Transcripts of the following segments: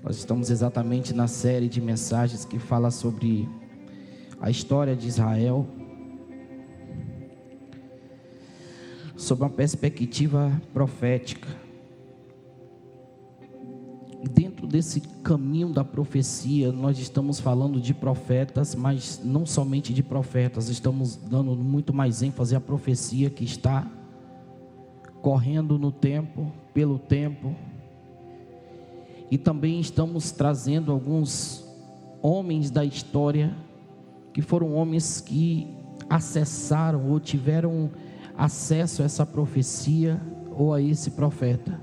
Nós estamos exatamente na série de mensagens que fala sobre a história de Israel, sob uma perspectiva profética. Dentro desse caminho da profecia, nós estamos falando de profetas, mas não somente de profetas, estamos dando muito mais ênfase à profecia que está correndo no tempo, pelo tempo. E também estamos trazendo alguns homens da história, que foram homens que acessaram ou tiveram acesso a essa profecia ou a esse profeta,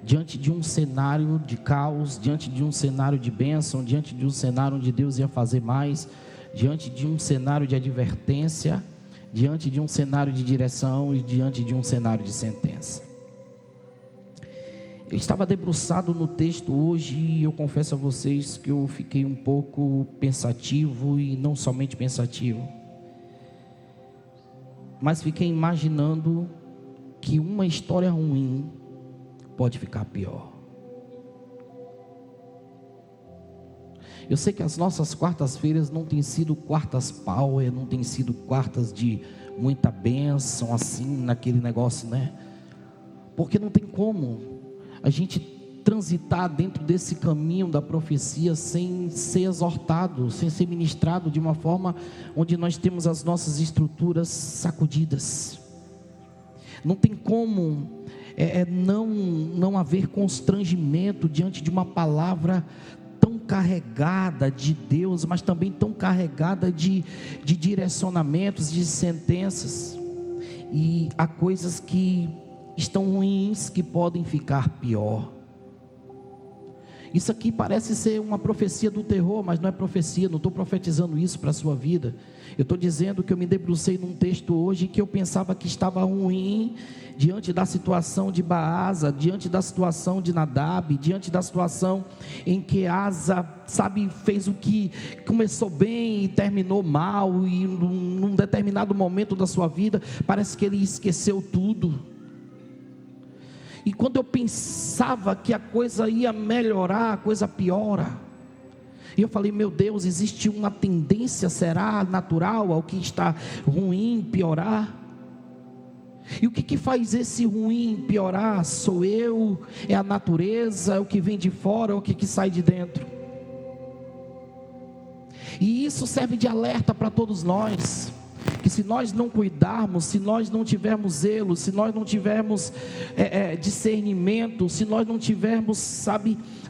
diante de um cenário de caos, diante de um cenário de bênção, diante de um cenário onde Deus ia fazer mais, diante de um cenário de advertência, diante de um cenário de direção e diante de um cenário de sentença. Eu estava debruçado no texto hoje e eu confesso a vocês que eu fiquei um pouco pensativo, e não somente pensativo, mas fiquei imaginando que uma história ruim pode ficar pior. Eu sei que as nossas quartas-feiras não têm sido quartas power, não têm sido quartas de muita bênção, assim, naquele negócio, né? Porque não tem como a gente transitar dentro desse caminho da profecia sem ser exortado, sem ser ministrado de uma forma onde nós temos as nossas estruturas sacudidas. Não tem como não haver constrangimento diante de uma palavra tão carregada de Deus, mas também tão carregada de direcionamentos, de sentenças. E há coisas que estão ruins que podem ficar pior. Isso aqui parece ser uma profecia do terror, mas não é profecia, não estou profetizando isso para a sua vida. Eu estou dizendo que eu me debrucei num texto hoje que eu pensava que estava ruim, diante da situação de Baasa, diante da situação de Nadab, diante da situação em que Asa, fez o que começou bem e terminou mal, e num determinado momento da sua vida, parece que ele esqueceu tudo. E quando eu pensava que a coisa ia melhorar, a coisa piora. E eu falei, meu Deus, existe uma tendência, será natural, ao que está ruim piorar? E o que faz esse ruim piorar? Sou eu? É a natureza? É o que vem de fora? É o que sai de dentro? E isso serve de alerta para todos nós, que se nós não cuidarmos, se nós não tivermos zelo, se nós não tivermos discernimento, se nós não tivermos,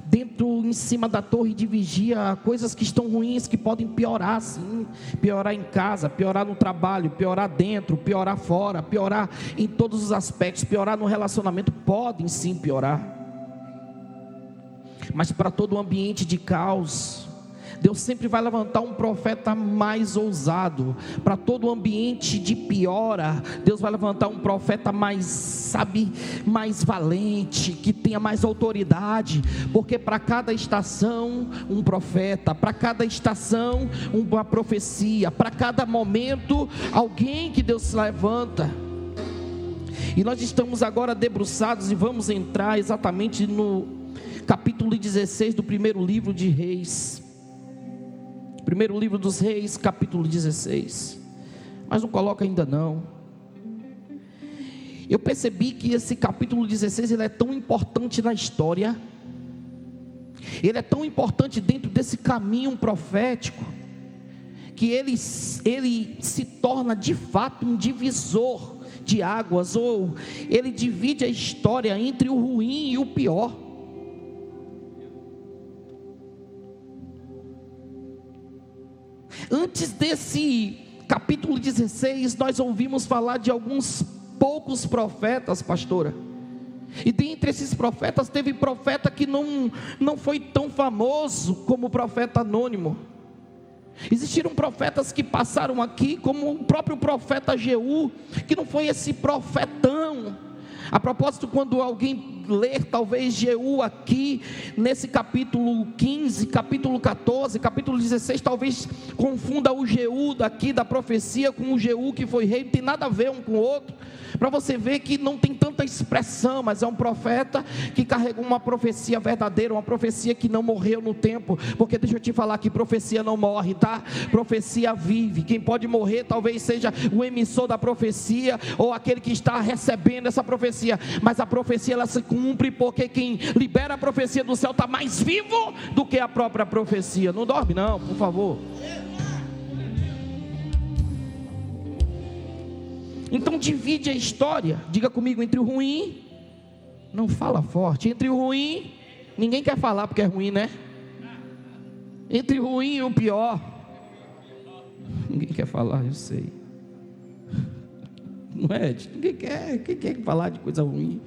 dentro, em cima da torre de vigia, coisas que estão ruins, que podem piorar, sim, piorar em casa, piorar no trabalho, piorar dentro, piorar fora, piorar em todos os aspectos, piorar no relacionamento, podem sim piorar. Mas para todo ambiente de caos, Deus sempre vai levantar um profeta mais ousado. Para todo ambiente de piora, Deus vai levantar um profeta mais valente, que tenha mais autoridade. Porque para cada estação um profeta, para cada estação uma profecia, para cada momento alguém que Deus levanta. E nós estamos agora debruçados e vamos entrar exatamente no capítulo 16 do primeiro livro de Reis. Primeiro livro dos Reis, capítulo 16. Mas não coloca ainda não. Eu percebi que esse capítulo 16 ele é tão importante na história. Ele é tão importante dentro desse caminho profético, que ele se torna de fato um divisor de águas, ou ele divide a história entre o ruim e o pior. Antes desse capítulo 16, nós ouvimos falar de alguns poucos profetas, pastora. E dentre esses profetas, teve profeta que não foi tão famoso como o profeta anônimo. Existiram profetas que passaram aqui, como o próprio profeta Jeú, que não foi esse profetão. A propósito, quando alguém ler talvez Jeú aqui, nesse capítulo 15, capítulo 14, capítulo 16, talvez confunda o Jeú daqui da profecia com o Jeú que foi rei, não tem nada a ver um com o outro, para você ver que não tem tanta expressão, mas é um profeta que carregou uma profecia verdadeira, uma profecia que não morreu no tempo, porque deixa eu te falar que profecia não morre, tá? Profecia vive. Quem pode morrer talvez seja o emissor da profecia, ou aquele que está recebendo essa profecia, mas a profecia ela se cumpre, porque quem libera a profecia do céu está mais vivo do que a própria profecia. Não dorme não, por favor. Então divide a história, diga comigo, entre o ruim, não fala forte, entre o ruim, ninguém quer falar porque é ruim, né? Entre o ruim e o pior, ninguém quer falar, eu sei. Não é? Ninguém quer falar de coisa ruim.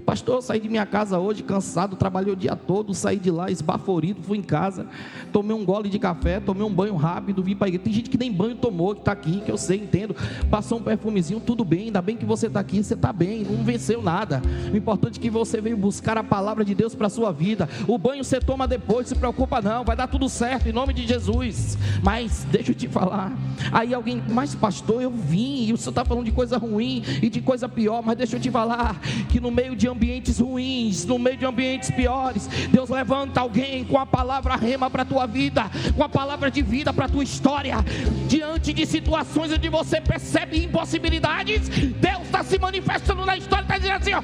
Pastor, eu saí de minha casa hoje cansado, trabalhei o dia todo, saí de lá esbaforido, fui em casa, tomei um gole de café, tomei um banho rápido, vim para a igreja. Tem gente que nem banho tomou, que está aqui, que eu sei, entendo, passou um perfumezinho, tudo bem, ainda bem que você está aqui, você está bem, não venceu nada. O importante é que você veio buscar a palavra de Deus para a sua vida. O banho você toma depois, não se preocupa não, vai dar tudo certo em nome de Jesus. Mas deixa eu te falar, aí alguém, mas pastor, eu vim e o senhor está falando de coisa ruim e de coisa pior, mas deixa eu te falar que no meio de ambientes ruins, no meio de ambientes piores, Deus levanta alguém com a palavra rema para a tua vida, com a palavra de vida para a tua história. Diante de situações onde você percebe impossibilidades, Deus está se manifestando na história, está dizendo assim, ó,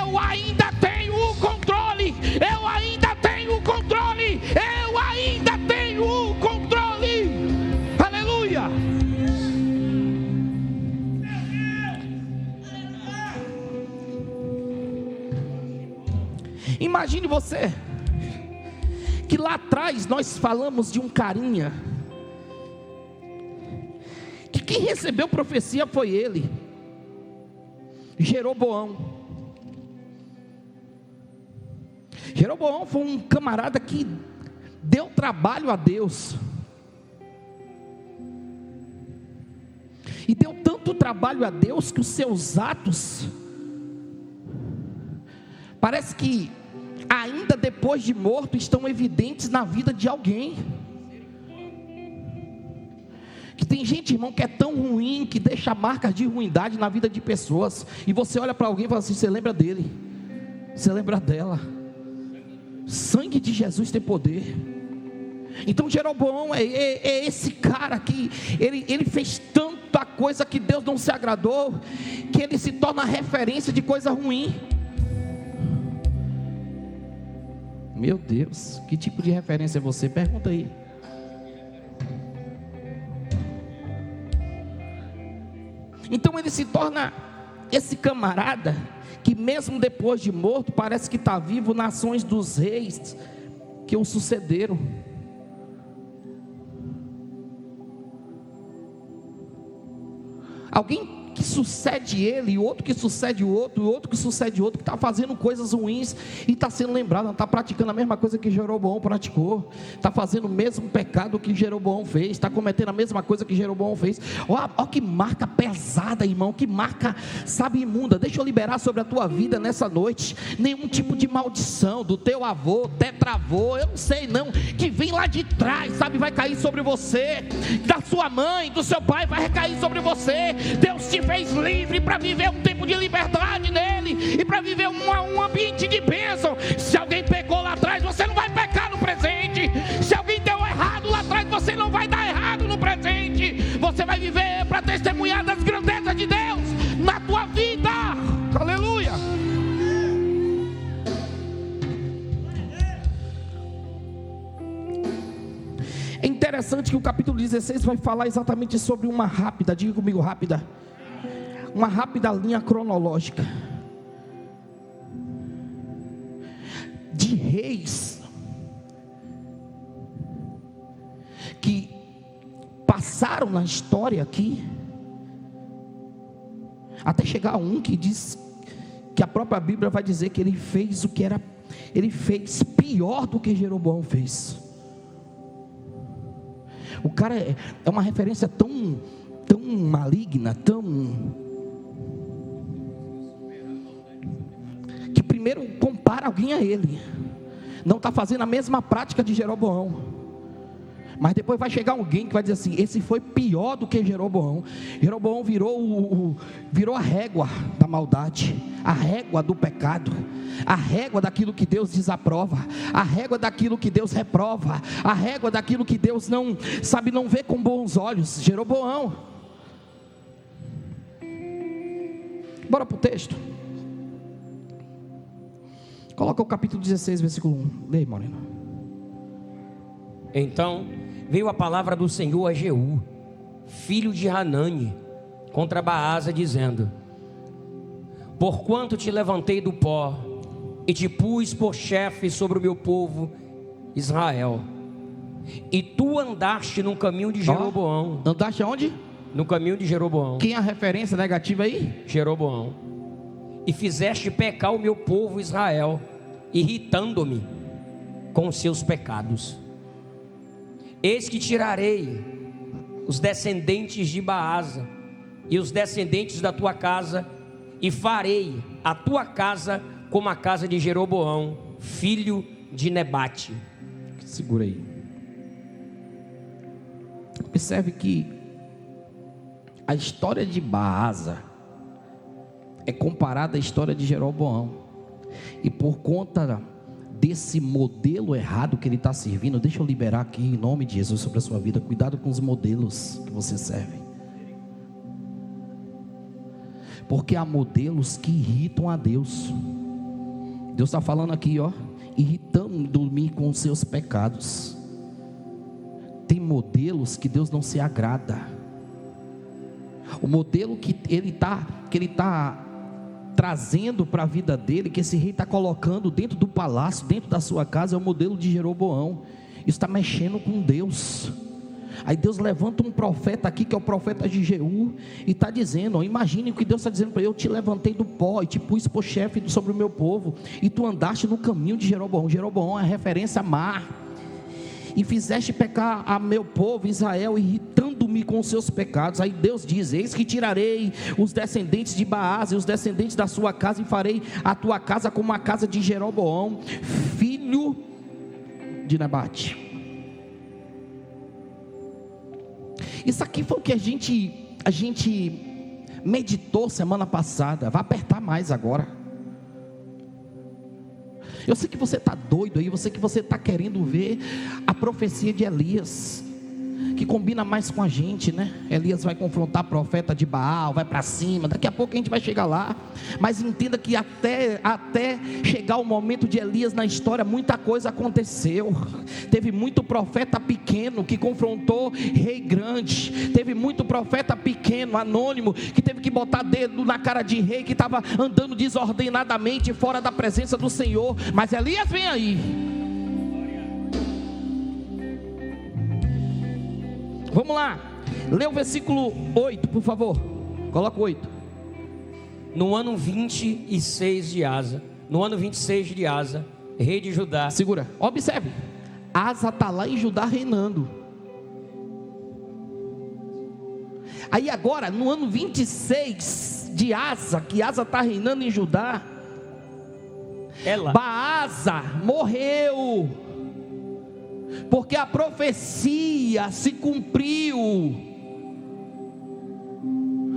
eu ainda tenho o controle, eu ainda tenho o controle, eu ainda tenho o controle. Aleluia. Imagine você, que lá atrás nós falamos de um carinha, que quem recebeu profecia foi ele, Jeroboão. Jeroboão foi um camarada que deu trabalho a Deus, e deu tanto trabalho a Deus que os seus atos, parece que ainda depois de morto, estão evidentes na vida de alguém. Que tem gente, irmão, que é tão ruim, que deixa marcas de ruindade na vida de pessoas, e você olha para alguém e fala assim, você lembra dele, você lembra dela. Sangue de Jesus tem poder. Então Jeroboão é esse cara que ele fez tanta coisa que Deus não se agradou, que ele se torna referência de coisa ruim. Meu Deus, que tipo de referência é você? Pergunta aí. Então ele se torna esse camarada que mesmo depois de morto, parece que está vivo nas ações dos reis que o sucederam. Alguém que sucede ele, e outro que sucede o outro, e outro que sucede o outro, que está fazendo coisas ruins, e está sendo lembrado, está praticando a mesma coisa que Jeroboão praticou, está fazendo o mesmo pecado que Jeroboão fez, está cometendo a mesma coisa que Jeroboão fez. Olha que marca pesada, irmão, que marca, sabe, imunda. Deixa eu liberar sobre a tua vida nessa noite, nenhum tipo de maldição do teu avô, tetravô, eu não sei não, que vem lá de trás, sabe, vai cair sobre você, da sua mãe, do seu pai, vai recair sobre você. Deus te fez livre para viver um tempo de liberdade nele, e para viver um ambiente de bênção. Se alguém pecou lá atrás, você não vai pecar no presente. Se alguém deu errado lá atrás, você não vai dar errado no presente. Você vai viver para testemunhar das grandezas de Deus na tua vida. Aleluia. É interessante que o capítulo 16 vai falar exatamente sobre uma rápida, diga comigo, rápida, uma rápida linha cronológica de reis que passaram na história aqui, até chegar a um que diz que a própria Bíblia vai dizer que ele fez ele fez pior do que Jeroboão fez. O cara é uma referência tão maligna, que primeiro compara alguém a ele, não está fazendo a mesma prática de Jeroboão, Mas depois vai chegar alguém que vai dizer assim: esse foi pior do que Jeroboão. Jeroboão virou a régua da maldade, a régua do pecado, a régua daquilo que Deus desaprova, a régua daquilo que Deus reprova, a régua daquilo que Deus não vê com bons olhos. Jeroboão. Bora para o texto. Coloca o capítulo 16, versículo 1. Leia, Moreno. Então veio a palavra do Senhor a Jeú, filho de Hanani, contra Baasa, dizendo: porquanto te levantei do pó e te pus por chefe sobre o meu povo Israel, e tu andaste no caminho de Jeroboão. Andaste aonde? No caminho de Jeroboão. Quem é a referência negativa aí? Jeroboão. E fizeste pecar o meu povo Israel, irritando-me com os seus pecados. Eis que tirarei os descendentes de Baasa e os descendentes da tua casa, e farei a tua casa como a casa de Jeroboão, filho de Nebate. Segura aí. Observe que a história de Baasa é comparada à história de Jeroboão. E por conta desse modelo errado que ele está servindo, deixa eu liberar aqui em nome de Jesus sobre a sua vida. Cuidado com os modelos que você serve, porque há modelos que irritam a Deus. Deus está falando aqui, irritando-me com os seus pecados. Tem modelos que Deus não se agrada. O modelo que ele está trazendo para a vida dele, que esse rei está colocando dentro do palácio, dentro da sua casa, é o modelo de Jeroboão. Isso está mexendo com Deus. Aí Deus levanta um profeta aqui, que é o profeta de Jeú, e está dizendo, imagine o que Deus está dizendo para ele: eu te levantei do pó e te pus por chefe sobre o meu povo, e tu andaste no caminho de Jeroboão. Jeroboão é a referência má. E fizeste pecar a meu povo Israel, irritando-me com os seus pecados. Aí Deus diz: eis que tirarei os descendentes de Baasa e os descendentes da sua casa, e farei a tua casa como a casa de Jeroboão, filho de Nebate. Isso aqui foi o que a gente meditou semana passada. Vai apertar mais agora. Eu sei que você está doido aí, eu sei que você está querendo ver a profecia de Elias, que combina mais com a gente, né? Elias vai confrontar a profeta de Baal, vai para cima, daqui a pouco a gente vai chegar lá. Mas entenda que até chegar o momento de Elias na história, muita coisa aconteceu. Teve muito profeta pequeno que confrontou rei grande. Teve muito profeta pequeno, anônimo, que teve que botar dedo na cara de rei, que estava andando desordenadamente fora da presença do Senhor. Mas Elias vem aí. Vamos lá, lê o versículo 8, por favor. Coloca o 8. No ano 26 de Asa, rei de Judá. Segura, observe, Asa está lá em Judá reinando. Aí agora, no ano 26 de Asa, que Asa está reinando em Judá, Baasa morreu, porque a profecia se cumpriu.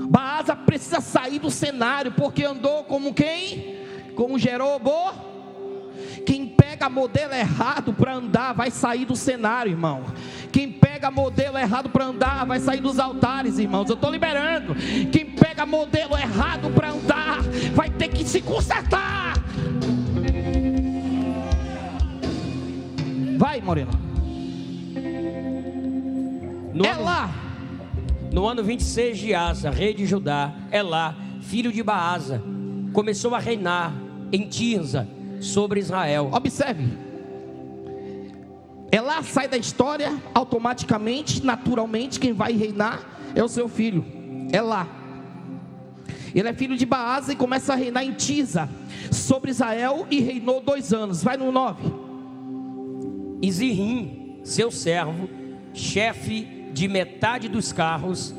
Baasa precisa sair do cenário, porque andou como quem? Como Jeroboão. Quem pega modelo errado para andar vai sair do cenário, irmão. Quem pega modelo errado para andar vai sair dos altares, irmãos. Eu estou liberando. Quem pega modelo errado para andar vai ter que se consertar. Vai, Moreno. No ano 26 de Asa, rei de Judá, Elá, filho de Baasa, começou a reinar em Tirza sobre Israel. Observe, Elá sai da história automaticamente, naturalmente. Quem vai reinar é o seu filho, Elá. Ele é filho de Baasa e começa a reinar em Tirza sobre Israel, e reinou 2 anos. Vai no 9. E Zirrim, seu servo, chefe de metade dos carros,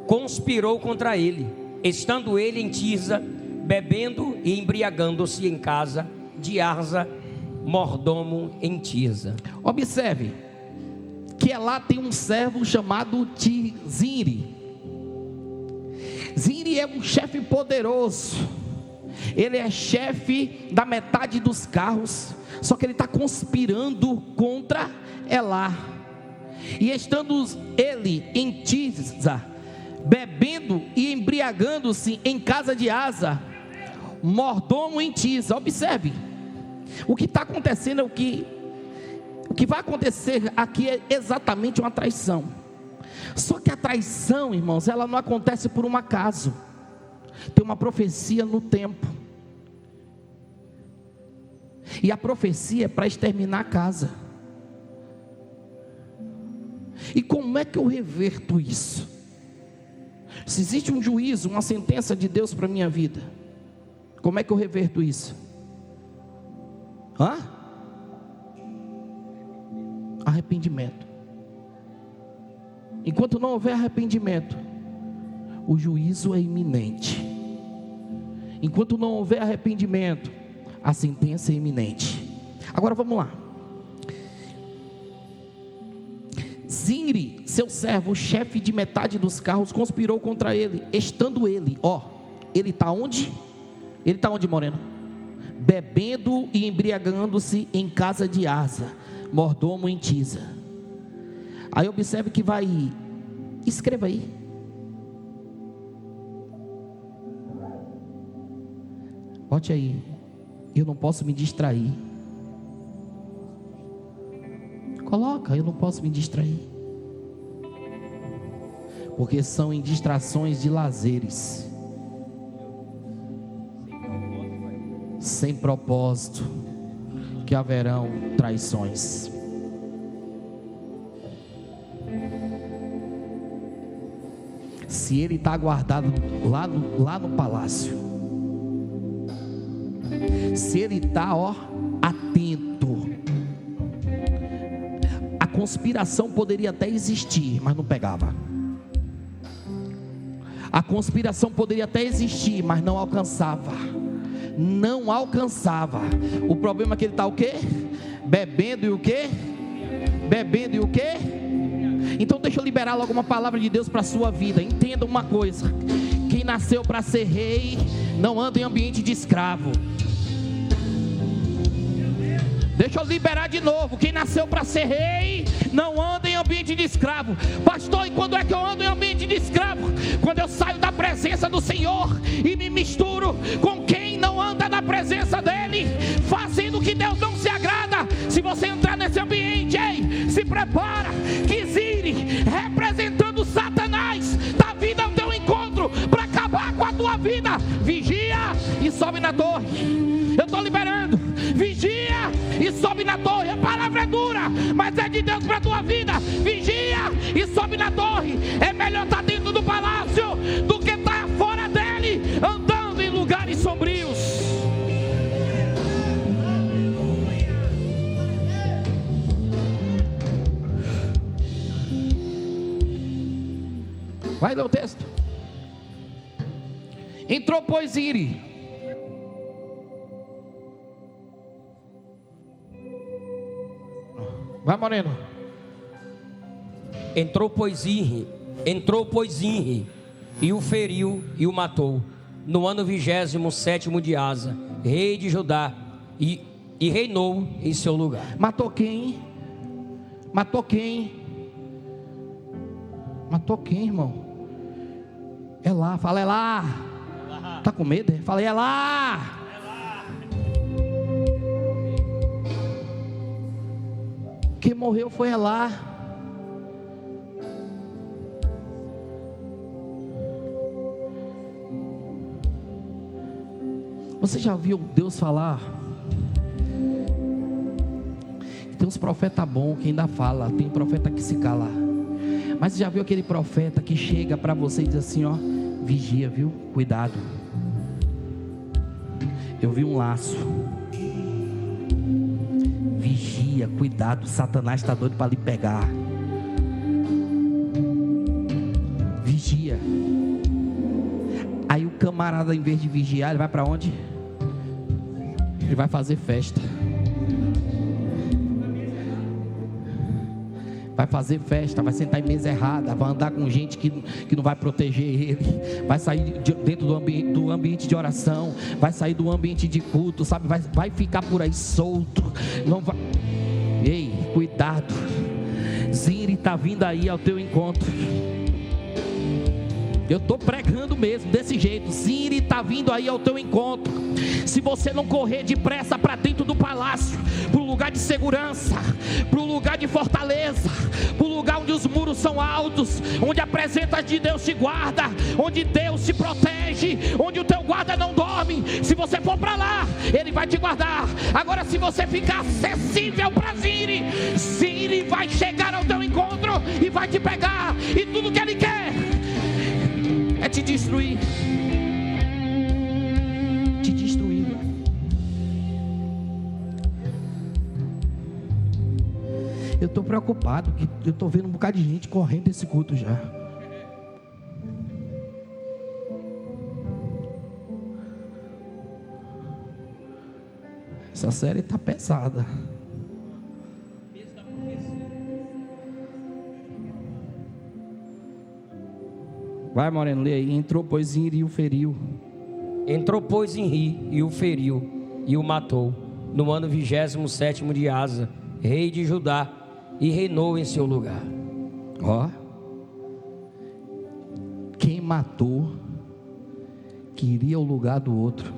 conspirou contra ele, estando ele em Tirza, bebendo e embriagando-se em casa de Arza, mordomo em Tirza. Observe, que lá tem um servo chamado Zinri. Zinri é um chefe poderoso. Ele é chefe da metade dos carros, só que ele está conspirando contra Elá. E estando ele em Tirza, bebendo e embriagando-se em casa de Asa, mordomo em Tirza. Observe, o que está acontecendo é o que vai acontecer aqui é exatamente uma traição. Só que a traição, irmãos, ela não acontece por um acaso. Tem uma profecia no tempo, e a profecia é para exterminar a casa. E como é que eu reverto isso? Se existe um juízo, uma sentença de Deus para a minha vida, como é que eu reverto isso? Arrependimento. Enquanto não houver arrependimento, o juízo é iminente. Enquanto não houver arrependimento, a sentença é iminente. Agora vamos lá. Zinri, seu servo, chefe de metade dos carros, conspirou contra ele, estando ele está onde? Ele está onde, Moreno? Bebendo e embriagando-se em casa de Asa, mordomo em Tirza. Aí observe que vai, escreva aí. Bote aí, eu não posso me distrair. Coloca, eu não posso me distrair. Porque são em distrações de lazeres, sem propósito, que haverão traições. Se ele está guardado lá no palácio, se ele está atento, a conspiração poderia até existir, mas não pegava. A conspiração poderia até existir, mas não alcançava. Não alcançava. O problema é que ele está o quê? Bebendo e o quê? Bebendo e o quê? Então deixa eu liberar logo uma palavra de Deus para a sua vida. Entenda uma coisa: quem nasceu para ser rei não anda em ambiente de escravo. Deixa eu liberar de novo. Quem nasceu para ser rei não anda em ambiente de escravo. Pastor, e quando é que eu ando em ambiente de escravo? Quando eu saio da presença do Senhor e me misturo com quem não anda na presença dEle, fazendo o que Deus não se agrada. Se você entrar nesse ambiente, se prepara, que Zinri, representando Satanás, está vindo ao teu encontro para acabar com a tua vida. Vigia e sobe na torre. Eu estou liberando. Vigia e sobe na torre. A palavra é dura, mas é de Deus para a tua vida. Vigia e sobe na torre. É melhor estar dentro do palácio do que estar fora dele, andando em lugares sombrios. Vai ler o texto. Entrou, pois, Zinri. Vai, Moreno. Entrou, pois, Zinri, e o feriu e o matou, no ano 27º de Asa, rei de Judá, e reinou em seu lugar. Matou quem? Matou quem? Matou quem, irmão? É lá, fala, é lá. Tá com medo? Fala, é lá. Quem morreu foi Elá. Você já viu Deus falar? Tem uns profetas bons que ainda fala, tem profeta que se cala. Mas você já viu aquele profeta que chega para você e diz assim, vigia, viu? Cuidado. Eu vi um laço. Vigia, cuidado, Satanás está doido para lhe pegar. Vigia. Aí o camarada, em vez de vigiar, ele vai para onde? Ele vai fazer festa. vai fazer festa, vai sentar em mesa errada, vai andar com gente que não vai proteger ele, vai sair dentro do ambiente de oração, vai sair do ambiente de culto, sabe? Vai ficar por aí solto, não vai. Ei, cuidado, Zinri está vindo aí ao teu encontro. Eu estou pregando mesmo, desse jeito. Zinri está vindo aí ao teu encontro. Se você não correr depressa para dentro do palácio, para o lugar de segurança, para o lugar de fortaleza, para o lugar onde os muros são altos, onde a presença de Deus te guarda, onde Deus te protege, onde o teu guarda não dorme. Se você for para lá, Ele vai te guardar. Agora, se você ficar acessível para Zinri, Zinri vai chegar ao teu encontro e vai te pegar. E tudo que Ele quer é te destruir. Te destruir. Eu estou preocupado, que eu estou vendo um bocado de gente correndo desse culto já. Essa série está pesada. Vai, Moreno, lê aí. Entrou, pois, Zinri e o feriu. Entrou, pois, Zinri e o feriu e o matou, no ano 27º de Asa, rei de Judá, e reinou em seu lugar. Ó, quem matou queria o lugar do outro.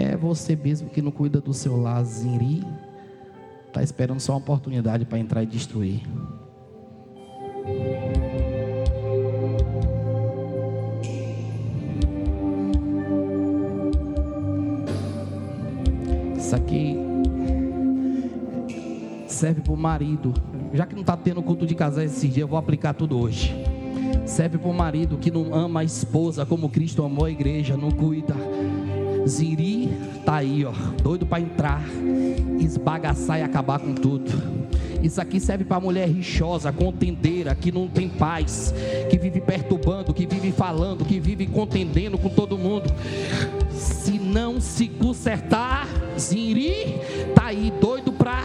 É você mesmo que não cuida do seu lar. Zinri está esperando só uma oportunidade para entrar e destruir. Isso aqui serve para o marido. Já que não está tendo culto de casais esse dia, eu vou aplicar tudo hoje. Serve para o marido que não ama a esposa como Cristo amou a igreja, não cuida. Zinri está aí, ó, doido para entrar, esbagaçar e acabar com tudo. Isso aqui serve para a mulher rixosa, contendeira, que não tem paz, que vive perturbando, que vive falando, que vive contendendo com todo mundo. Se não se consertar, Zinri está aí, doido para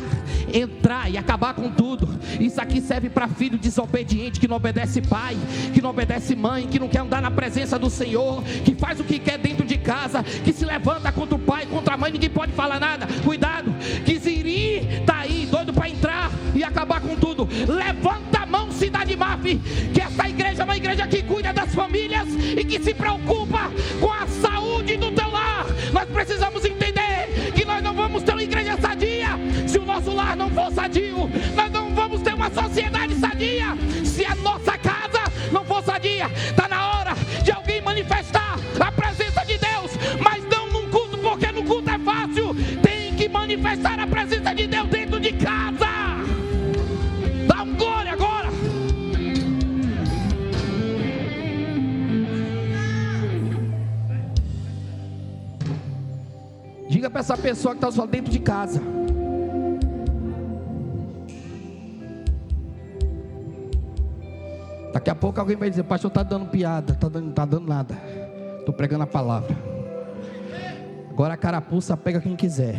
entrar e acabar com tudo. Isso aqui serve para filho desobediente, que não obedece pai, que não obedece mãe, que não quer andar na presença do Senhor, que faz o que quer dentro de casa, que se levanta contra o pai, contra a mãe, ninguém pode falar nada. Cuidado, que Zinri está aí, doido para entrar e acabar com tudo. Levanta a mão, cidade Maf, que essa igreja é uma igreja que cuida das famílias e que se preocupa com a saúde do teu lar. Nós precisamos entender que nós não vamos ter uma igreja sadia se o nosso lar não for sadio. Nós não vamos ter uma sociedade sadia se a nossa casa não for sadia. Está na hora de alguém manifestar a presença de Deus, mas não num culto, porque no culto é fácil. Tem que manifestar a presença de Deus dentro de casa. Dá um glória agora. Diga para essa pessoa que está só dentro de casa: daqui a pouco alguém vai dizer: pastor, está dando piada. Não está dando nada. Estou pregando a palavra. Agora a carapuça pega quem quiser.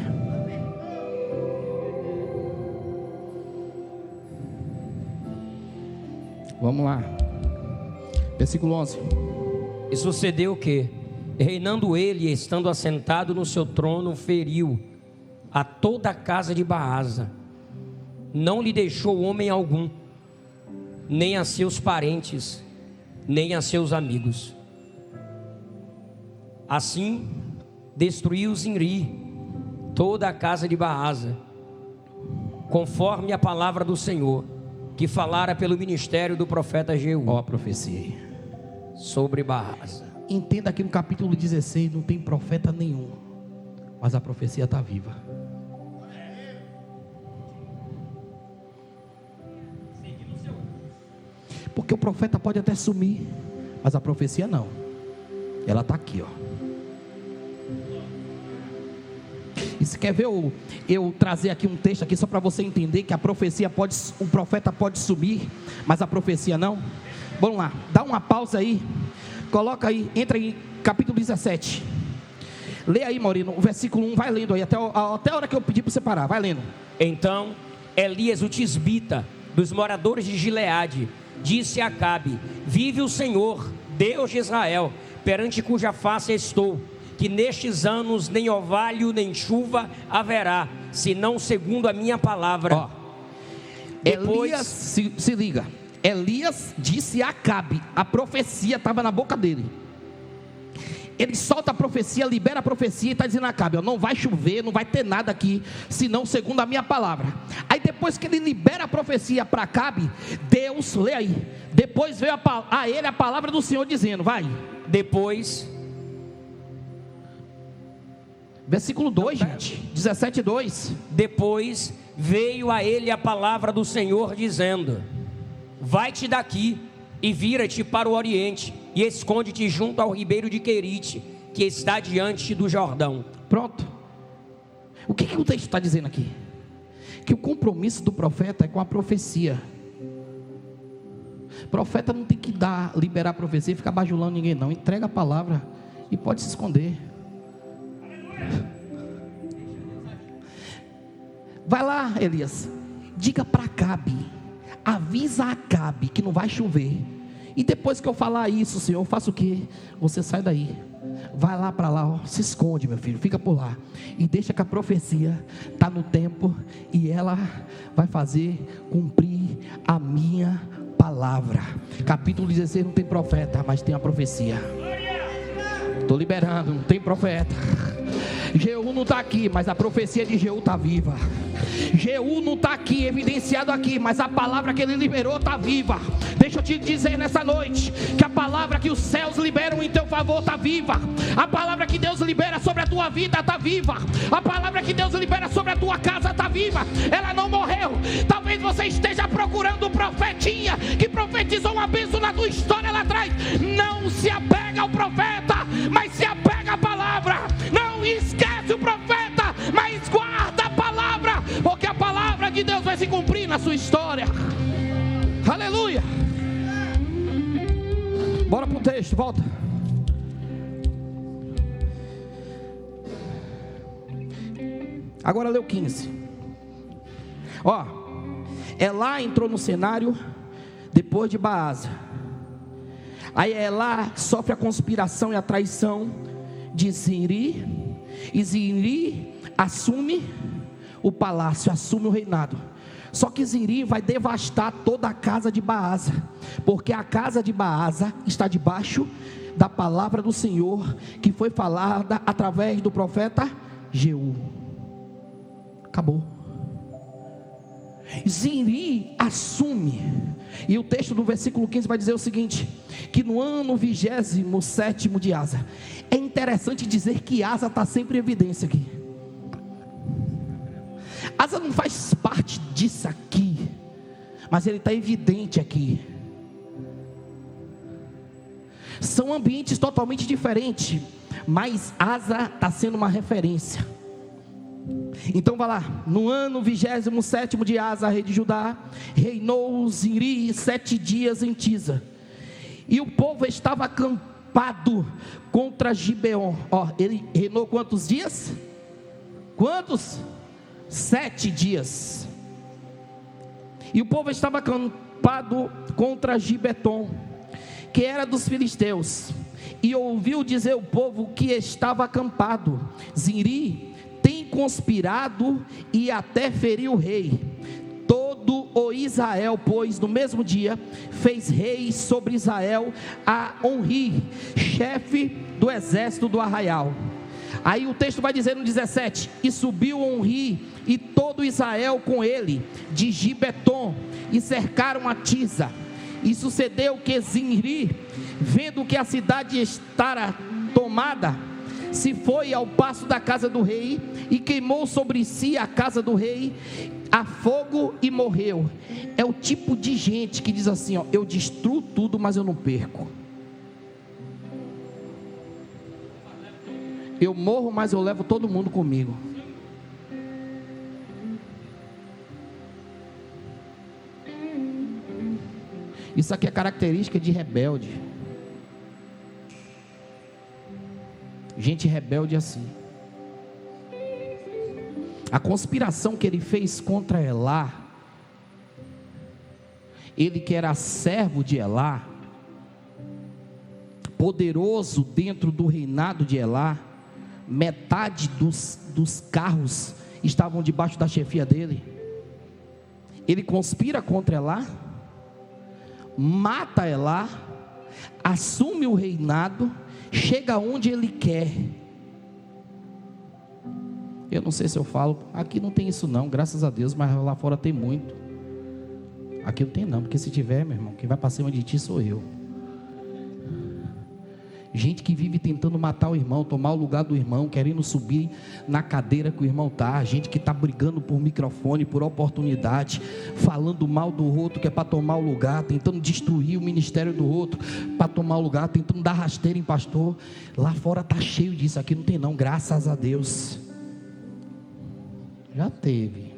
Vamos lá. Versículo 11. E sucedeu o quê? Reinando ele, estando assentado no seu trono, feriu a toda a casa de Baasa. Não lhe deixou homem algum, nem a seus parentes, nem a seus amigos. Assim destruiu Zinri toda a casa de Baasa, conforme a palavra do Senhor, que falara pelo ministério do profeta Jeú. Ó a profecia aí sobre Baasa. Entenda que no capítulo 16 não tem profeta nenhum, mas a profecia está viva. Porque o profeta pode até sumir, mas a profecia não. Ela está aqui, ó. Você quer ver eu trazer aqui um texto aqui só para você entender que a profecia pode, o profeta pode sumir, mas a profecia não? Vamos lá, dá uma pausa aí, coloca aí, entra em capítulo 17. Lê aí, Maurino, o versículo 1, vai lendo aí, até a hora que eu pedi para você parar, vai lendo. Então Elias, o tisbita, dos moradores de Gileade, disse a Acabe: vive o Senhor, Deus de Israel, perante cuja face estou, que nestes anos nem orvalho nem chuva haverá, senão segundo a minha palavra. Ó, Elias, se liga, Elias disse a Acabe, a profecia estava na boca dele. Ele solta a profecia, libera a profecia e está dizendo a Acabe: não vai chover, não vai ter nada aqui, senão segundo a minha palavra. Aí depois que ele libera a profecia para Acabe, Deus, lê aí, depois veio a ele a palavra do Senhor dizendo, vai. Depois, versículo 2, gente, 17:2. Depois veio a ele a palavra do Senhor dizendo: vai-te daqui e vira-te para o oriente, e esconde-te junto ao ribeiro de Querite, que está diante do Jordão. Pronto. O que o texto está dizendo aqui? Que o compromisso do profeta é com a profecia. O profeta não tem que liberar a profecia e ficar bajulando ninguém não. Entrega a palavra e pode se esconder. Vai lá, Elias, diga para Acabe, avisa a Acabe que não vai chover. E depois que eu falar isso, Senhor, eu faço o quê? Você sai daí, vai lá para lá, ó, se esconde, meu filho, fica por lá. E deixa que a profecia está no tempo e ela vai fazer cumprir a minha palavra. Capítulo 16 não tem profeta, mas tem a profecia. Estou liberando, não tem profeta. Jeú não está aqui, mas a profecia de Jeú está viva. Jeú não está aqui, evidenciado aqui, mas a palavra que ele liberou está viva. Deixa eu te dizer nessa noite, que a palavra que os céus liberam em teu favor está viva. A palavra que Deus libera sobre a tua vida está viva. A palavra que Deus libera sobre a tua casa está viva. Ela não morreu. Talvez você esteja procurando um profetinha que profetizou uma bênção na tua história lá atrás. Não se apega ao profeta, mas se apega à palavra. Não esquece o profeta, mas guarda a palavra, porque a palavra de Deus vai se cumprir na sua história. Aleluia. Bora pro texto, volta. Agora lê o 15. Ó, Elá entrou no cenário depois de Baasa. Aí Elá sofre a conspiração e a traição de Zinri, e Zinri assume o palácio, assume o reinado. Só que Zinri vai devastar toda a casa de Baasa, porque a casa de Baasa está debaixo da palavra do Senhor, que foi falada através do profeta Jeú. Acabou. Zinri assume, e o texto do versículo 15 vai dizer o seguinte: que no ano 27º de Asa. É interessante dizer que Asa está sempre em evidência aqui. Asa não faz parte disso aqui, mas ele está evidente aqui. São ambientes totalmente diferentes, mas Asa está sendo uma referência. Então vai lá, no ano 27º de Asa, rei de Judá, reinou Zinri 7 dias em Tisa, e o povo estava acampado contra Gibeon. Ó, ele reinou quantos dias? Quantos? 7 dias. E o povo estava acampado contra Gibeton, que era dos filisteus, e ouviu dizer o povo que estava acampado: Zinri tem conspirado e até feriu o rei. Todo o Israel, pois, no mesmo dia, fez rei sobre Israel a Onri, chefe do exército do arraial. Aí o texto vai dizer no 17: e subiu Onri e todo Israel com ele, de Gibeton, e cercaram a Tisa. E sucedeu que Zinri, vendo que a cidade estara tomada, se foi ao paço da casa do rei, e queimou sobre si a casa do rei a fogo e morreu. É o tipo de gente que diz assim, ó: eu destruo tudo, mas eu não perco. Eu morro, mas eu levo todo mundo comigo. Isso aqui é característica de rebelde. Gente rebelde assim. A conspiração que ele fez contra Elá, ele que era servo de Elá, poderoso dentro do reinado de Elá, metade dos carros estavam debaixo da chefia dele. Ele conspira contra Elá, mata Elá, assume o reinado, chega onde ele quer. Eu não sei se eu falo, aqui não tem isso não, graças a Deus, mas lá fora tem muito. Aqui não tem não, porque se tiver, meu irmão, quem vai para cima de ti sou eu. Gente que vive tentando matar o irmão, tomar o lugar do irmão, querendo subir na cadeira que o irmão está. Gente que está brigando por microfone, por oportunidade, falando mal do outro, que é para tomar o lugar, tentando destruir o ministério do outro, para tomar o lugar, tentando dar rasteira em pastor. Lá fora está cheio disso, aqui não tem não, graças a Deus. Já teve.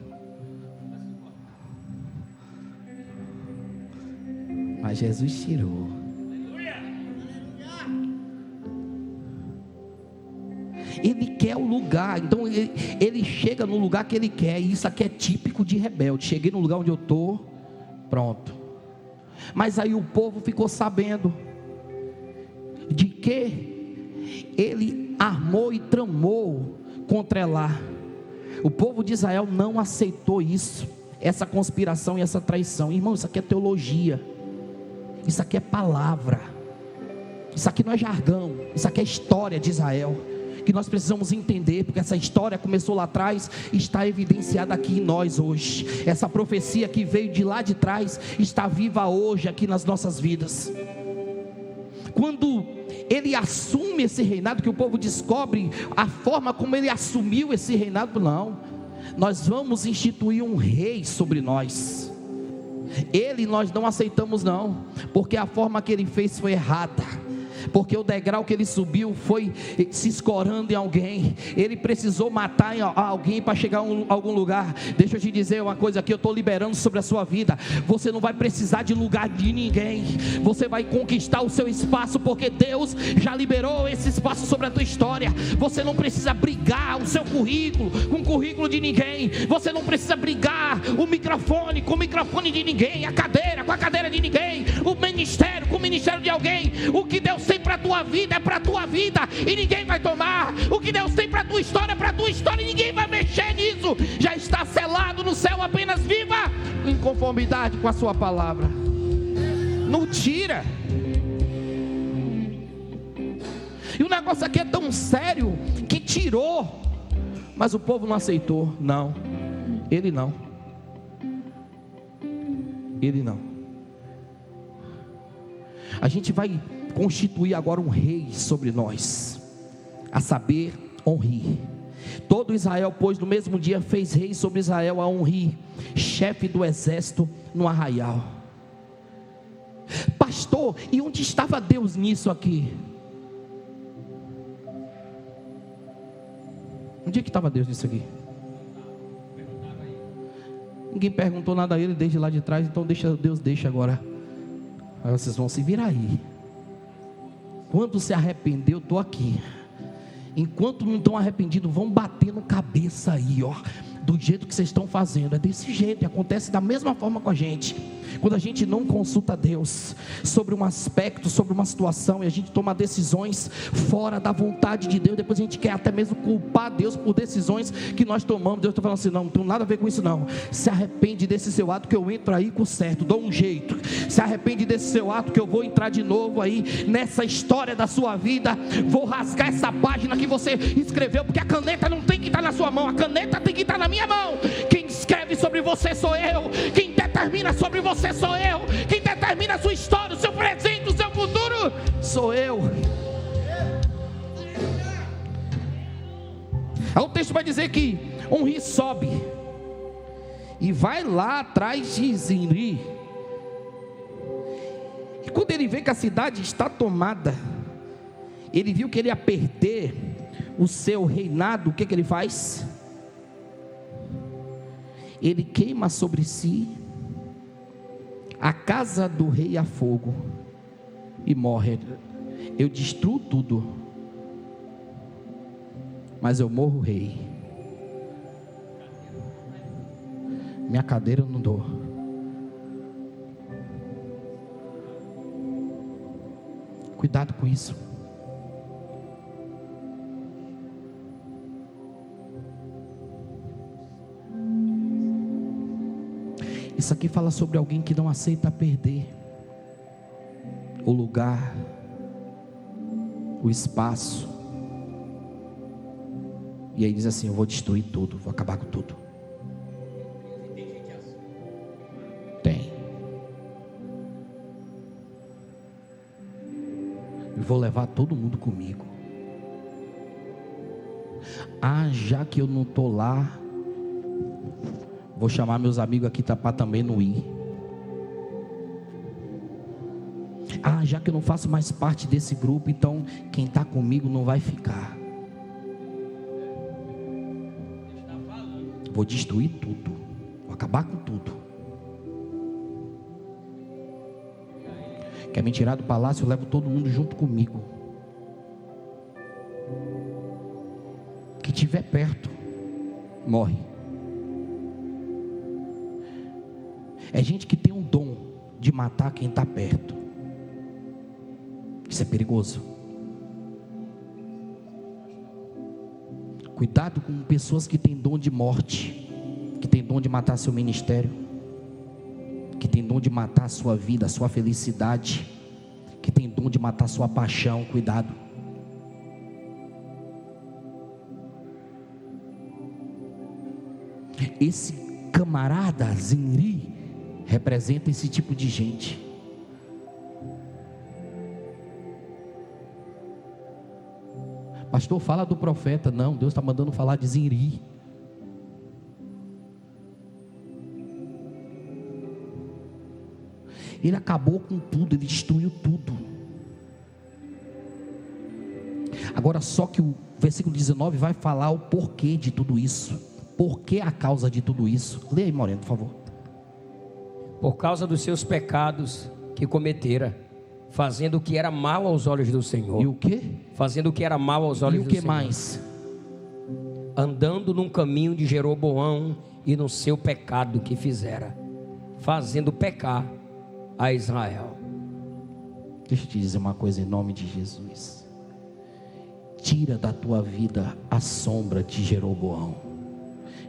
Mas Jesus tirou. Ele quer o lugar, então ele chega no lugar que ele quer, e isso aqui é típico de rebelde. Cheguei no lugar onde eu estou, pronto. Mas aí o povo ficou sabendo de que ele armou e tramou contra Elá. O povo de Israel não aceitou isso, essa conspiração e essa traição. Irmão, isso aqui é teologia, isso aqui é palavra, isso aqui não é jargão, isso aqui é história de Israel, que nós precisamos entender, porque essa história começou lá atrás e está evidenciada aqui em nós hoje. Essa profecia que veio de lá de trás está viva hoje aqui nas nossas vidas. Quando ele assume esse reinado, que o povo descobre a forma como ele assumiu esse reinado, não, nós vamos instituir um rei sobre nós. Nós não aceitamos não, porque a forma que ele fez foi errada, porque o degrau que ele subiu foi se escorando em alguém. Ele precisou matar alguém para chegar a algum lugar. Deixa eu te dizer uma coisa aqui, eu estou liberando sobre a sua vida. Você não vai precisar de lugar de ninguém, você vai conquistar o seu espaço, porque Deus já liberou esse espaço sobre a tua história. Você não precisa brigar o seu currículo com o currículo de ninguém, você não precisa brigar o microfone com o microfone de ninguém, a cadeira com a cadeira de ninguém, o ministério com o ministério de alguém. O que Deus tem para a tua vida é para a tua vida, e ninguém vai tomar. O que Deus tem para a tua história é para a tua história, e ninguém vai mexer nisso. Já está selado no céu, apenas viva em conformidade com a sua palavra. Não tira. E o negócio aqui é tão sério que tirou, mas o povo não aceitou. Não, ele não. Ele não. A gente vai constituir agora um rei sobre nós, a saber, Onri. Todo Israel, pois, no mesmo dia fez rei sobre Israel a Onri, chefe do exército no arraial. Pastor, e onde estava Deus nisso aqui? Onde é que estava Deus nisso aqui? Ninguém perguntou nada a ele desde lá de trás, então Deus deixa agora. Aí vocês vão se virar aí. Quando se arrependeu, eu estou aqui. Enquanto não estão arrependidos, vão batendo cabeça aí, ó. Do jeito que vocês estão fazendo, é desse jeito, e acontece da mesma forma com a gente. Quando a gente não consulta Deus sobre um aspecto, sobre uma situação, e a gente toma decisões fora da vontade de Deus, depois a gente quer até mesmo culpar Deus por decisões que nós tomamos. Deus está falando assim: não tem nada a ver com isso não. Se arrepende desse seu ato, que eu entro aí com o certo, dou um jeito. Se arrepende desse seu ato, que eu vou entrar de novo aí nessa história da sua vida. Vou rasgar essa página que você escreveu, porque a caneta não tem que estar na sua mão, a caneta tem que estar na minha mão. Quem escreve sobre você sou eu, quem determina sobre você sou eu, quem determina a sua história, o seu presente, o seu futuro sou eu. Aí o texto vai dizer que Onri sobe e vai lá atrás de Zinri, e quando ele vê que a cidade está tomada, ele viu que ele ia perder o seu reinado. O que ele faz? Ele queima sobre si a casa do rei a fogo e morre. Eu destruo tudo, mas eu morro rei. Minha cadeira eu não dou. Cuidado com isso. Isso aqui fala sobre alguém que não aceita perder o lugar, o espaço. E aí diz assim: eu vou destruir tudo, vou acabar com tudo. Tem. E vou levar todo mundo comigo. Ah, já que eu não estou lá, vou chamar meus amigos aqui para também não ir. Ah, já que eu não faço mais parte desse grupo, então quem está comigo não vai ficar. Vou destruir tudo, vou acabar com tudo. Quer me tirar do palácio? Eu levo todo mundo junto comigo. Que estiver perto, morre. É gente que tem um dom de matar quem está perto. Isso é perigoso. Cuidado com pessoas que têm dom de morte, que têm dom de matar seu ministério, que têm dom de matar a sua vida, a sua felicidade, que têm dom de matar a sua paixão. Cuidado. Esse camarada Zinri representa esse tipo de gente. Pastor, fala do profeta. Não, Deus está mandando falar de Zinri. Ele acabou com tudo, ele destruiu tudo. Agora só que o versículo 19 vai falar o porquê de tudo isso. Por que a causa de tudo isso? Leia aí, Moreno, por favor. Por causa dos seus pecados que cometera, fazendo o que era mal aos olhos do Senhor. E o quê? Fazendo o que era mal aos olhos do Senhor. E o que mais? Andando num caminho de Jeroboão e no seu pecado que fizera, fazendo pecar a Israel. Deixa eu te dizer uma coisa em nome de Jesus. Tira da tua vida a sombra de Jeroboão.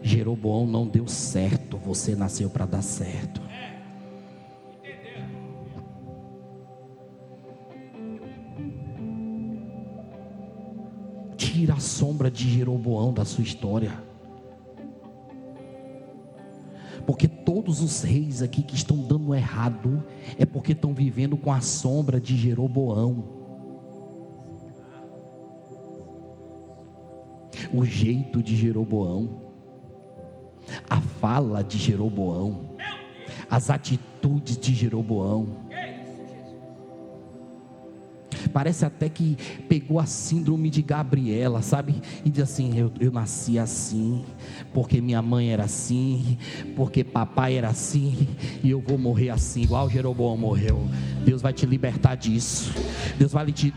Jeroboão não deu certo, você nasceu para dar certo. Tira a sombra de Jeroboão da sua história. Porque todos os reis aqui que estão dando errado é porque estão vivendo com a sombra de Jeroboão. O jeito de Jeroboão, a fala de Jeroboão, as atitudes de Jeroboão. Parece até que pegou a síndrome de Gabriela, sabe? E diz assim: eu nasci assim, porque minha mãe era assim, porque papai era assim, e eu vou morrer assim, igual Jeroboão morreu. Deus vai te libertar disso. Deus vai te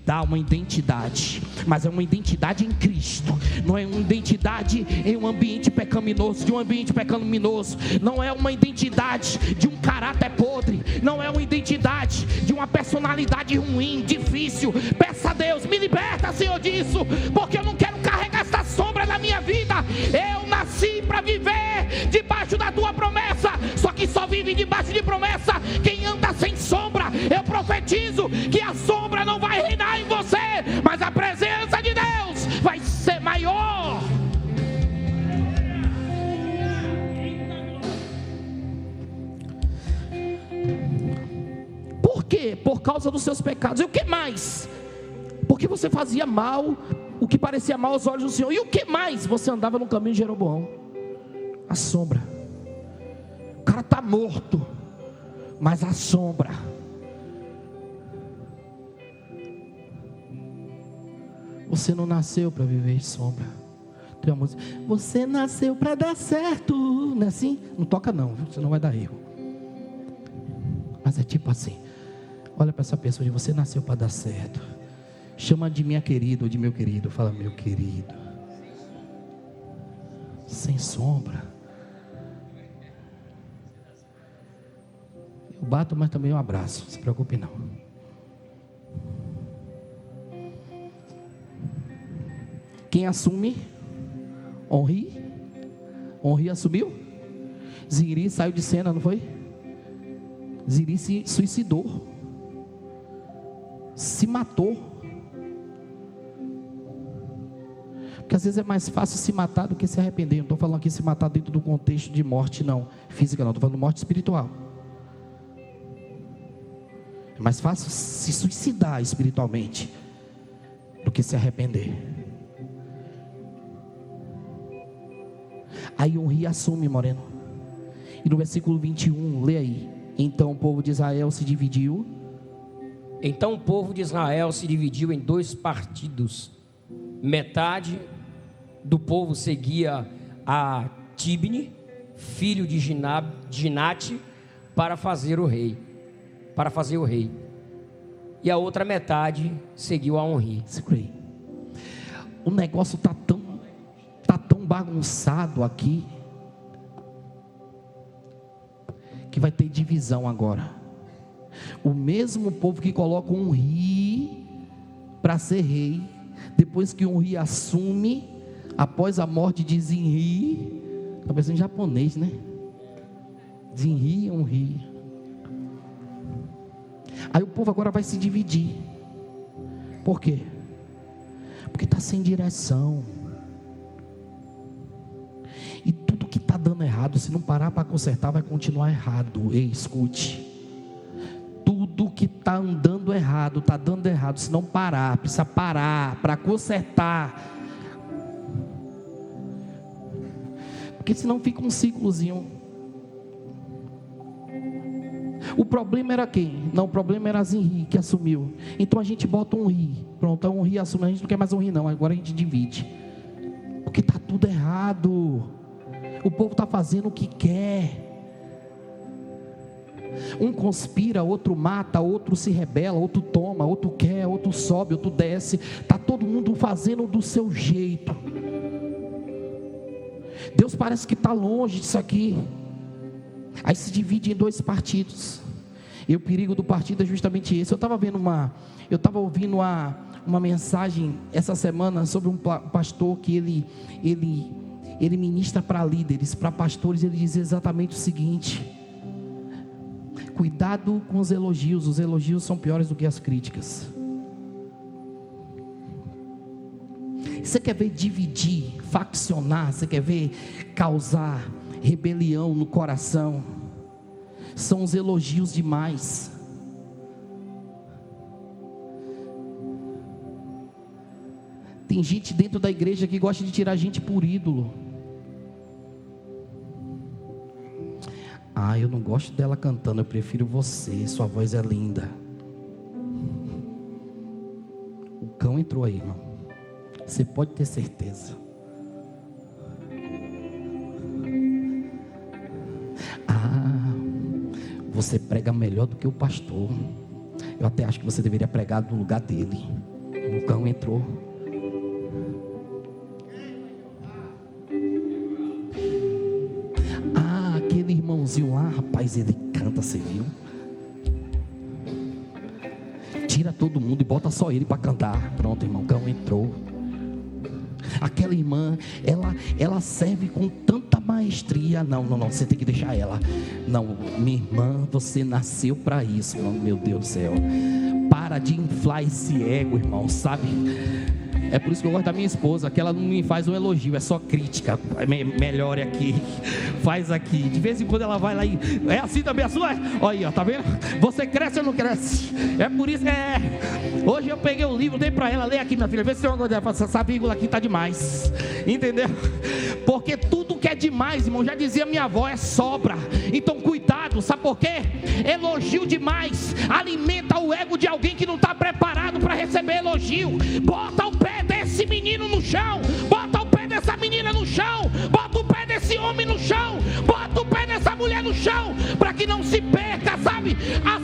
dar uma identidade, mas é uma identidade em Cristo. Não é uma identidade em um ambiente pecaminoso, de um ambiente pecaminoso. Não é uma identidade de um caráter podre. Não é uma identidade de uma personalidade ruim, difícil. Peça a Deus: me liberta, Senhor, disso, porque eu não quero carregar essa sombra na minha vida. Eu nasci para viver debaixo da tua promessa. Só que só vive debaixo de promessa quem anda sem sombra. Eu profetizo que a sombra não vai reinar em você, mas a presença de Deus vai ser maior. Por quê? Por causa dos seus pecados. E o que mais? Porque você fazia mal, o que parecia mal aos olhos do Senhor. E o que mais? Você andava no caminho de Jeroboão. A sombra. O cara está morto, mas a sombra. Você não nasceu para viver em sombra. Tem uma música: você nasceu para dar certo. Não é assim? Não toca não, viu? Você não vai dar erro. Mas é tipo assim, olha para essa pessoa e você nasceu para dar certo. Chama de minha querida ou de meu querido. Fala, meu querido. Sem sombra. Eu bato, mas também eu abraço. Não se preocupe não. Quem assume? Henri. Henri assumiu? Ziri saiu de cena, não foi? Ziri se suicidou. Se matou. Porque às vezes é mais fácil se matar do que se arrepender. Não estou falando aqui se matar dentro do contexto de morte, não. Física não, estou falando de morte espiritual. É mais fácil se suicidar espiritualmente do que se arrepender. Aí Henri assume, Moreno. E no versículo 21, lê aí. Então o povo de Israel se dividiu. Então o povo de Israel se dividiu em 2 partidos. Metade do povo seguia a Tibni, filho de Ginate, para fazer o rei. E a outra metade seguiu a Henri. O negócio está tão bagunçado aqui que vai ter divisão agora. O mesmo povo que coloca um Henri para ser rei, depois que um Henri assume, após a morte de Zinri, está pensando em japonês, né? Zinri, Henri. Aí o povo agora vai se dividir. Por quê? Porque está sem direção. E tudo que está dando errado, se não parar para consertar, vai continuar errado. Ei, escute. Tudo que está andando errado, está dando errado. Se não parar, precisa parar para consertar. Porque senão fica um ciclozinho. O problema era quem? Não, o problema era Zinri que assumiu. Então a gente bota um Ri. Pronto, um Ri assume. A gente não quer mais um Ri não, agora a gente divide. Porque está tudo errado. O povo está fazendo o que quer. Um conspira, outro mata, outro se rebela, outro toma, outro quer, outro sobe, outro desce. Está todo mundo fazendo do seu jeito. Deus parece que está longe disso aqui. Aí se divide em 2 partidos. E o perigo do partido é justamente esse. Eu estava ouvindo uma mensagem essa semana sobre um pastor que ele ministra para líderes, para pastores. Ele diz exatamente o seguinte: cuidado com os elogios são piores do que as críticas. Você quer ver dividir, faccionar, você quer ver causar rebelião no coração, são os elogios demais. Tem gente dentro da igreja que gosta de tirar gente por ídolo. Eu não gosto dela cantando, eu prefiro você, sua voz é linda. O cão entrou aí, irmão. Você pode ter certeza. Você prega melhor do que o pastor. Eu até acho que você deveria pregar no lugar dele. O cão entrou. Aquele irmãozinho lá, rapaz, ele canta, você viu? Tira todo mundo e bota só ele para cantar. Pronto, irmão, o cão entrou. Aquela irmã, ela serve com tanta maestria. Não, você tem que deixar ela. Não, minha irmã, você nasceu para isso, irmão. Meu Deus do céu. Para de inflar esse ego, irmão, sabe? É por isso que eu gosto da minha esposa, que ela não me faz um elogio, é só crítica. Melhore aqui, faz aqui. De vez em quando ela vai lá e... É assim também a sua? Olha aí, ó, tá vendo? Você cresce ou não cresce? É por isso, Hoje eu peguei o livro, dei pra ela, lê aqui, minha filha, vê se tem uma coisa. Essa vírgula aqui tá demais. Entendeu? Porque tudo que é demais, irmão, já dizia minha avó, é sobra. Então cuidado, sabe por quê? Elogio demais alimenta o ego de alguém que não está preparado para receber elogio. Bota o pé desse menino no chão, bota o pé dessa menina no chão, bota o pé desse homem no chão, bota o pé dessa mulher no chão, para que não se perca, sabe? A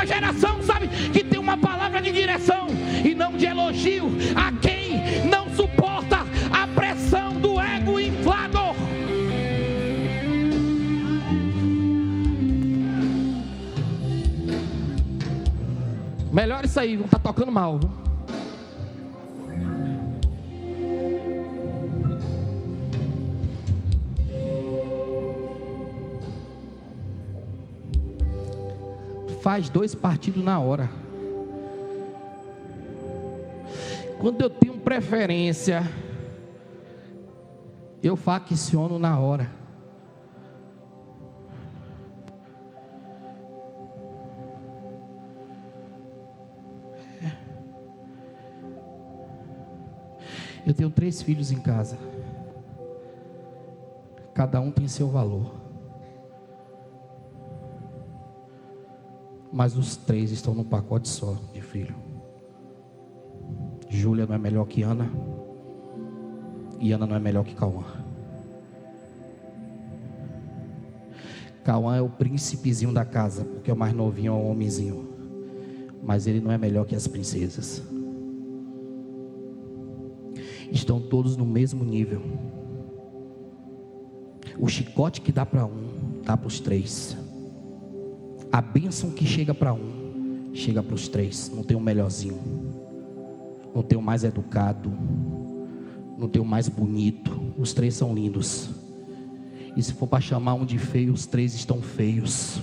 uma geração, sabe, que tem uma palavra de direção e não de elogio a quem não suporta a pressão do ego inflado. Melhor isso aí, não tá tocando mal, viu? Faz 2 partidos na hora. Quando eu tenho preferência, eu facciono na hora. Eu tenho 3 filhos em casa. Cada um tem seu valor. Mas os 3 estão num pacote só de filho. Júlia não é melhor que Ana. E Ana não é melhor que Cauã. Cauã é o príncipezinho da casa, porque é o mais novinho, é o homenzinho. Mas ele não é melhor que as princesas. Estão todos no mesmo nível. O chicote que dá para um, dá para os 3. A bênção que chega para um, chega para os 3. Não tem o melhorzinho, não tem o mais educado, não tem o mais bonito. Os 3 são lindos. E se for para chamar um de feio, os 3 estão feios.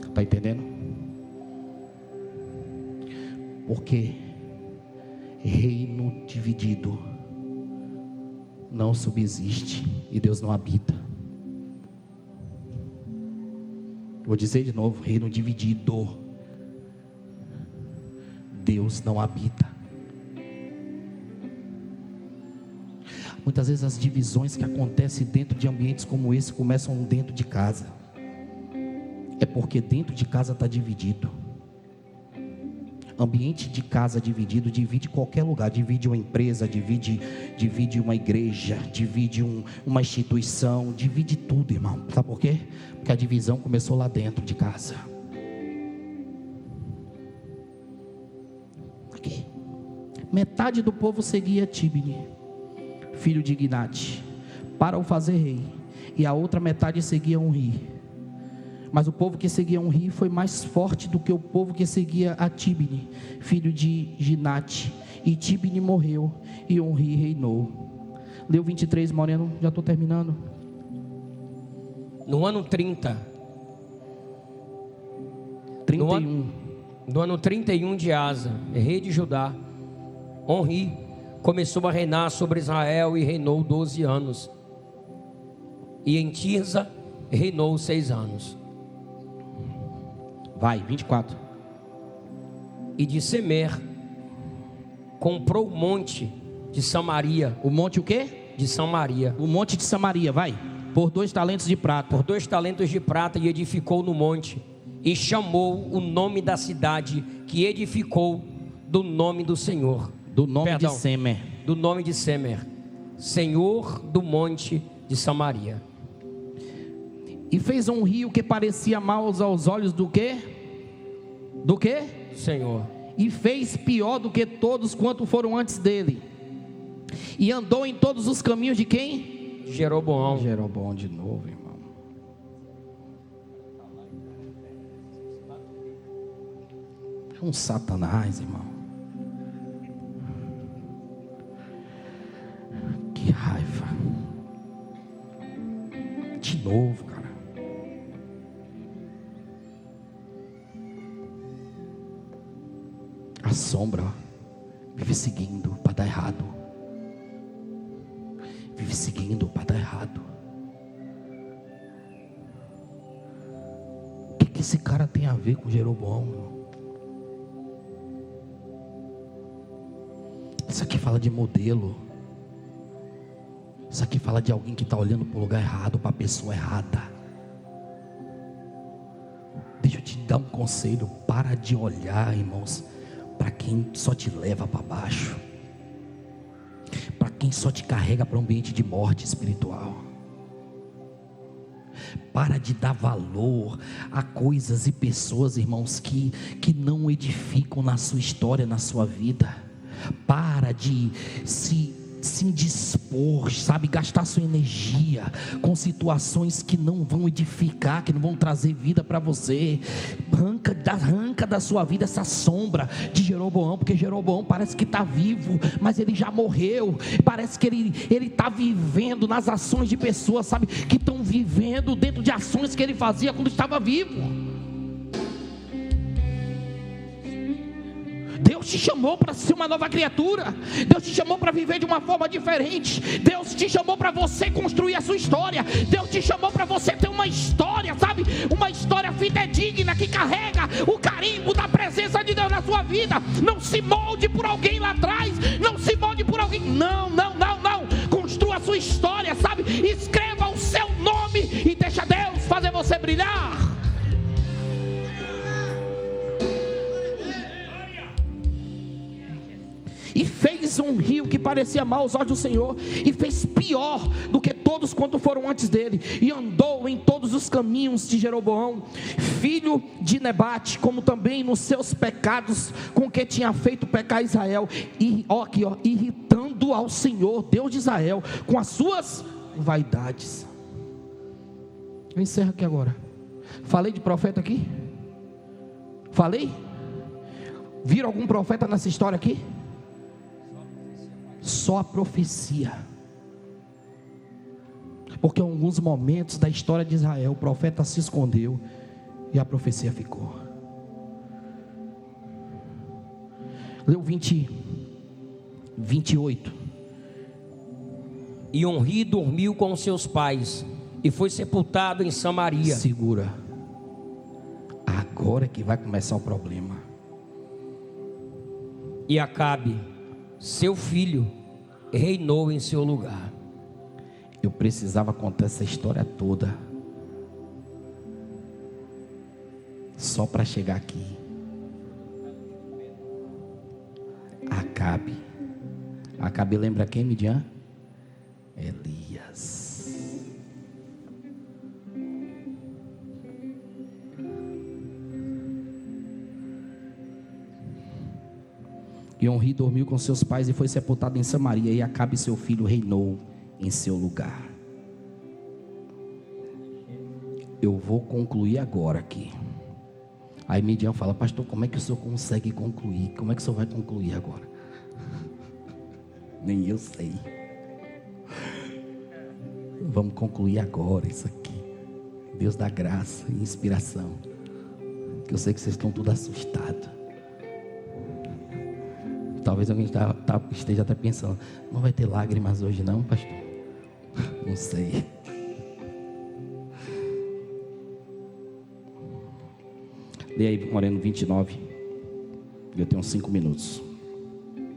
Está entendendo? Porque reino dividido não subsiste e Deus não habita. Vou dizer de novo: reino dividido, Deus não habita. Muitas vezes as divisões que acontecem dentro de ambientes como esse começam dentro de casa. É porque dentro de casa está dividido. Ambiente de casa dividido divide qualquer lugar. Divide uma empresa, divide uma igreja, divide uma instituição, divide tudo, irmão. Sabe por quê? Porque a divisão começou lá dentro de casa. Aqui. Metade do povo seguia Tibni, filho de Ginate, para o fazer rei, e a outra metade seguia Onri. Mas o povo que seguia Onri foi mais forte do que o povo que seguia a Tibni, filho de Ginate. E Tibni morreu e Onri reinou. Leu 23, Moreno, já estou terminando. No ano 31. No ano 31 de Asa, rei de Judá, Onri começou a reinar sobre Israel e reinou 12 anos. E em Tirza reinou 6 anos. Vai, 24. E de Semer comprou o monte de Samaria. O monte o quê? De Samaria. O monte de Samaria, vai. Por 2 talentos de prata. Por 2 talentos de prata, e edificou no monte. E chamou o nome da cidade que edificou do nome do Senhor. Do nome de Semer. Do nome de Semer. Senhor do monte de Samaria. E fez um rio que parecia mal aos olhos do quê? Do quê? Senhor. E fez pior do que todos quanto foram antes dele. E andou em todos os caminhos de quem? Jeroboão. Jeroboão de novo, irmão. É um Satanás, irmão. Que raiva. De novo, cara. A sombra vive seguindo para dar errado. Vive seguindo para dar errado. O que esse cara tem a ver com Jeroboão, irmão? Isso aqui fala de modelo. Isso aqui fala de alguém que está olhando para o lugar errado, para a pessoa errada. Deixa eu te dar um conselho: para de olhar, irmãos, para quem só te leva para baixo, para quem só te carrega para um ambiente de morte espiritual. Para de dar valor a coisas e pessoas, irmãos, que não edificam na sua história, na sua vida. Para de se indispor, sabe, gastar sua energia com situações que não vão edificar, que não vão trazer vida para você. Arranca da sua vida essa sombra de Jeroboão, porque Jeroboão parece que está vivo, mas ele já morreu. Parece que ele está vivendo nas ações de pessoas, sabe, que estão vivendo dentro de ações que ele fazia quando estava vivo. Deus te chamou para ser uma nova criatura. Deus te chamou para viver de uma forma diferente. Deus te chamou para você construir a sua história. Deus te chamou para você ter uma história, sabe? Uma história fidedigna que carrega o carimbo da presença de Deus na sua vida. Não se molde por alguém lá atrás. Não se molde por alguém. Não. Construa a sua história, sabe? Escreva o seu nome e deixa Deus fazer você brilhar. E fez um rio que parecia mau aos olhos do Senhor, e fez pior do que todos quanto foram antes dele, e andou em todos os caminhos de Jeroboão, filho de Nebate, como também nos seus pecados, com que tinha feito pecar Israel, e irritando ao Senhor, Deus de Israel, com as suas vaidades. Eu encerro aqui agora. Falei de profeta aqui? Falei? Viram algum profeta nessa história aqui? Só a profecia. Porque em alguns momentos da história de Israel, o profeta se escondeu e a profecia ficou. Leu 28. E Onri dormiu com seus pais e foi sepultado em Samaria. Segura. Agora é que vai começar o problema. E Acabe, seu filho, reinou em seu lugar. Eu precisava contar essa história toda só para chegar aqui. Acabe lembra quem, Midian? Elias. E Onri dormiu com seus pais e foi sepultado em Samaria, e Acabe seu filho reinou em seu lugar. Eu vou concluir agora aqui. Aí Midian fala: pastor, como é que o senhor consegue concluir? Como é que o senhor vai concluir agora? Nem eu sei. Vamos concluir agora isso aqui. Deus dá graça e inspiração. Que eu sei que vocês estão tudo assustados. Talvez alguém esteja até pensando: não vai ter lágrimas hoje não, pastor? Não sei. Leia aí, Moreno, 29. Eu tenho 5 minutos.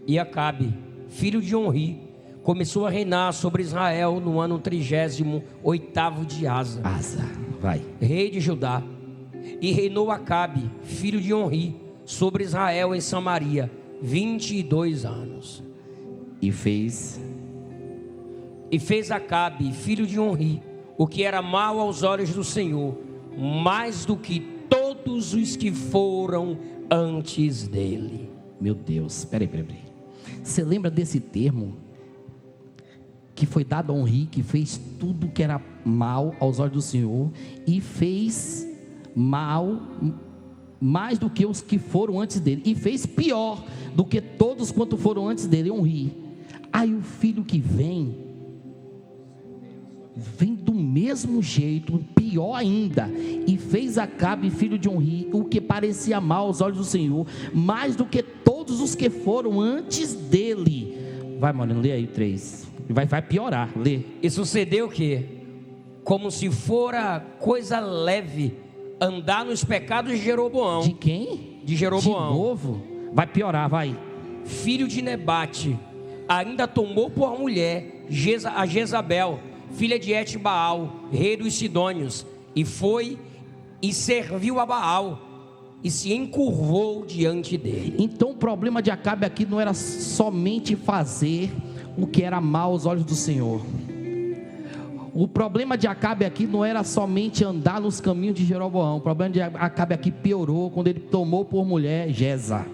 E Acabe, filho de Onri, começou a reinar sobre Israel no ano 38º de Asa, vai, rei de Judá. E reinou Acabe, filho de Onri, sobre Israel em Samaria 22 anos. E fez Acabe, filho de Onri, o que era mal aos olhos do Senhor, mais do que todos os que foram antes dele. Meu Deus, peraí. Você lembra desse termo que foi dado a Onri, que fez tudo que era mal aos olhos do Senhor, e fez mal mais do que os que foram antes dele, e fez pior do que todos quanto foram antes dele, Onri. Aí o filho que vem do mesmo jeito, pior ainda, e fez Acabe, filho de Onri, o que parecia mal aos olhos do Senhor, mais do que todos os que foram antes dele. Vai, Moreno, lê aí 3. Vai piorar, lê. E sucedeu que, como se fora coisa leve, andar nos pecados de Jeroboão. De quem? De Jeroboão. De novo? Vai piorar, vai. Filho de Nebate, ainda tomou por mulher a Jezabel, filha de Etbaal, rei dos Sidônios, e foi e serviu a Baal, e se encurvou diante dele. Então o problema de Acabe aqui não era somente fazer o que era mal aos olhos do Senhor. O problema de Acabe aqui não era somente andar nos caminhos de Jeroboão. O problema de Acabe aqui piorou quando ele tomou por mulher Jeza.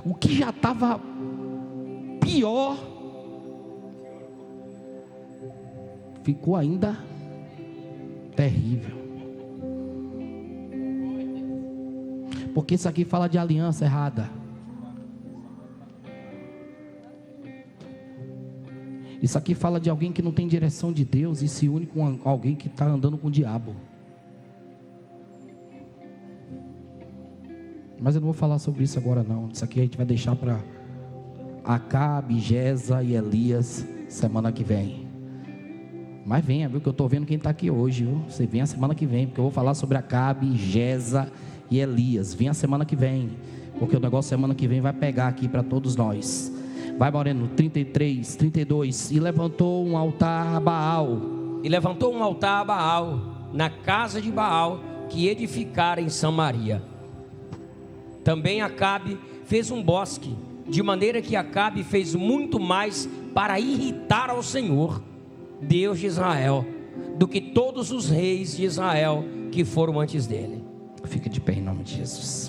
O que já estava pior ficou ainda terrível. Porque isso aqui fala de aliança errada. Isso aqui fala de alguém que não tem direção de Deus e se une com alguém que está andando com o diabo. Mas eu não vou falar sobre isso agora não. Isso aqui a gente vai deixar para Acabe, Jeza e Elias semana que vem. Mas venha, viu, que eu estou vendo quem está aqui hoje, viu? Você vem a semana que vem, porque eu vou falar sobre Acabe, Jeza e Elias. Vem a semana que vem, porque o negócio semana que vem vai pegar aqui para todos nós. Vai, Moreno, 33, 32. E levantou um altar a Baal. E levantou um altar a Baal na casa de Baal que edificara em Samaria. Também Acabe fez um bosque, de maneira que Acabe fez muito mais para irritar ao Senhor, Deus de Israel, do que todos os reis de Israel que foram antes dele. Fica de pé em nome de Jesus.